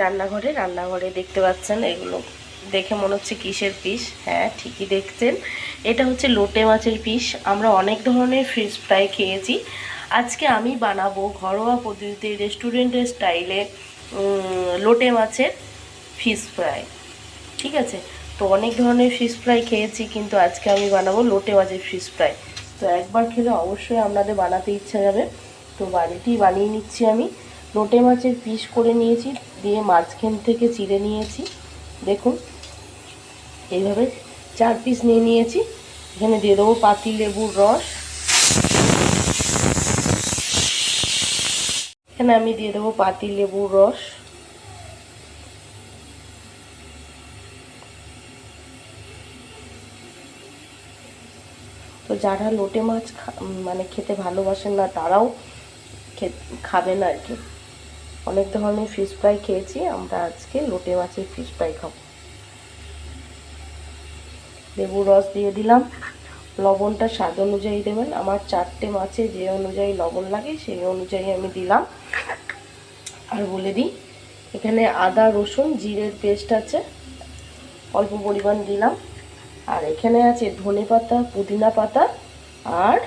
রান্নাঘরে দেখতে পাচ্ছেন এগুলো দেখে মনে হচ্ছে কিসের পিস। হ্যাঁ, ঠিকই দেখছেন, এটা হচ্ছে লোটে মাছের পিস। আমরা অনেক ধরনের ফিশ ফ্রাই খেয়েছি, আজকে আমি বানাবো ঘরোয়া পদ্ধতিতে রেস্টুরেন্টের স্টাইলে লোটে মাছের ফিশ ফ্রাই। ঠিক আছে, তো অনেক ধরনের ফিশ ফ্রাই খেয়েছি, কিন্তু আজকে আমি বানাবো লোটে মাছের ফিশ ফ্রাই। তো একবার খেলে অবশ্যই আপনাদের বানাতে ইচ্ছা যাবে। তো বাড়িতেই বানিয়ে নিচ্ছি আমি। লোটে মাছের পিস করে নিয়েছি, দিয়ে মাঝখান থেকে চিড়ে নিয়েছি। দেখুন এইভাবে 4 পিস নিয়ে নিয়েছি। এখানে দিয়ে দেবো পাতি লেবুর রস, এখানে আমি দিয়ে দেবো পাতি লেবুর রস। তো যারা লোটে মাছ মানে খেতে ভালোবাসেন না তারাও খাবেন আর কি। অনেক ধরনের ফিশ ফ্রাই খেয়েছি, আমরা আজকে লোটে মাছের ফিশ ফ্রাই খাবো। লেবুর রস দিয়ে দিলাম, লবণটা স্বাদ অনুযায়ী দেবেন। আমার 4টে মাছে যে অনুযায়ী লবণ লাগে সেই অনুযায়ী আমি দিলাম। আর বলে দিই, এখানে আদা রসুন জিরের পেস্ট আছে, অল্প পরিমাণ দিলাম। আর এখানে আছে ধনেপাতা পুদিনা পাতা, আর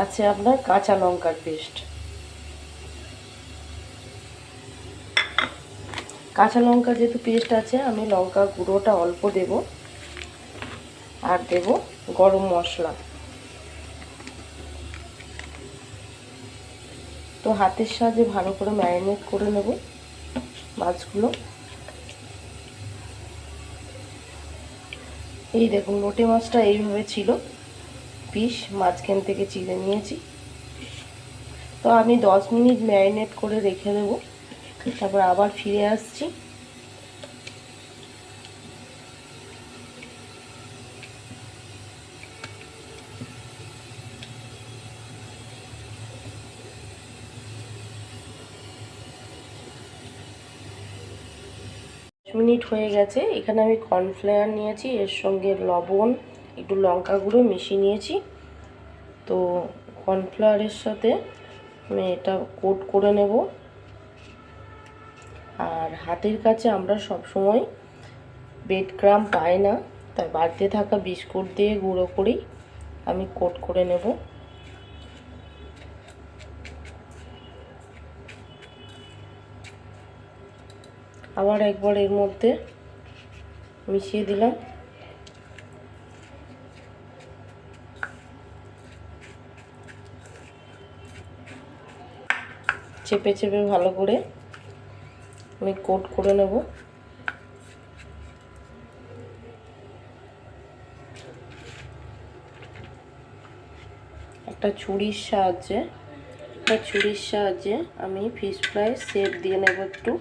আছে আপনার কাঁচা লঙ্কার পেস্ট। কাঁচা লঙ্কা যেহেতু পেস্ট আছে, আমি লঙ্কা গুঁড়োটা অল্প দেব। আর দেব গরম মশলা। তো হাতের সাহায্যে ভালো করে ম্যারিনেট করে নেব মাছগুলো। এই দেখুন লোটে মাছটা এইভাবে ছিল, পিস মাঝখান থেকে চিড়ে নিয়েছি। তো আমি 10 মিনিট ম্যারিনেট করে রেখে দেব, তারপর আবার ফিরে আসছি। মিনিট হয়ে গেছে। এখানে আমি কর্নফ্লাওয়ার নিয়েছি, এর সঙ্গে লবণ একটু লঙ্কা গুঁড়ো মিশিয়ে নিয়েছি। তো কর্নফ্লাওয়ারের সাথে আমি এটা কোট করে নেব। আর হাতের কাছে আমরা সব সময় ব্রেড ক্রাম্ব পাই না, তাই বাড়িতে থাকা বিস্কুট দিয়ে গুঁড়ো করেই আমি কোট করে নেব। আবার একবার এর মধ্যে মিশিয়ে দিলাম। চেপে চেপে ভালো করে আমি কোট করে নেব। একটা ছুরির সাহায্যে আমি ফিশ ফ্রাই শেপ দিয়ে নেব একটু।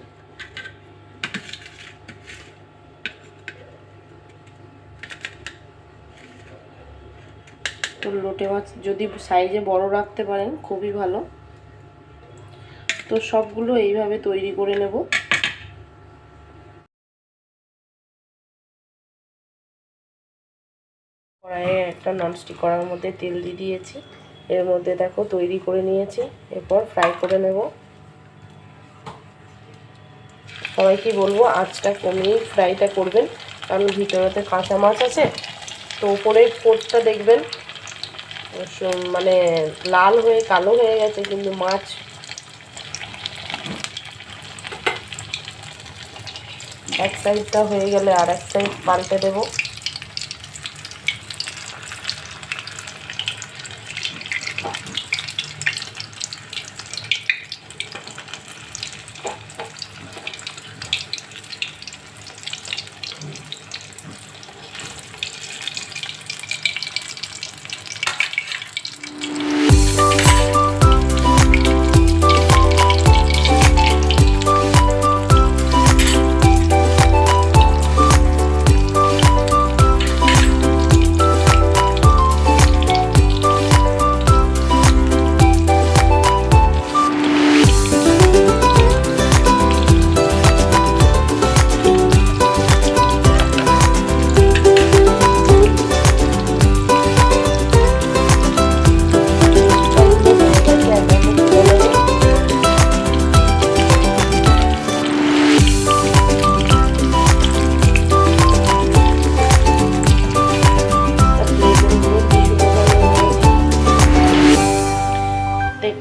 তো লোটে মাছ যদি সাইজে বড় রাখতে পারেন খুবই ভালো। তো সবগুলো এইভাবে তৈরি করে নেব। কড়াইয়ে একটা ননস্টিক কড়াইয়ের মধ্যে তেল দিয়ে দিয়েছি, এর মধ্যে দেখো তৈরি করে নিয়েছি, এরপর ফ্রাই করে নেব। সবাইকে বলবো আঁচটা কমিয়ে ফ্রাইটা করবেন, কারণ ভিতরেতে কাঁচা মাছ আছে। তো উপরের কোটটা দেখবেন মানে লাল হয়ে কালো হয়ে গেছে, কিন্তু মাছ এক সাইডটা হয়ে গেলে আর এক সাইড পাল্টে দেব।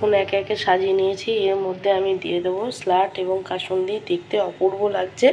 দেখুন একে একে সাজিয়ে নিয়েছি। এর মধ্যে আমি দিয়ে দেবো স্যালাড এবং কাসুন্দি, দেখতে অপূর্ব লাগছে।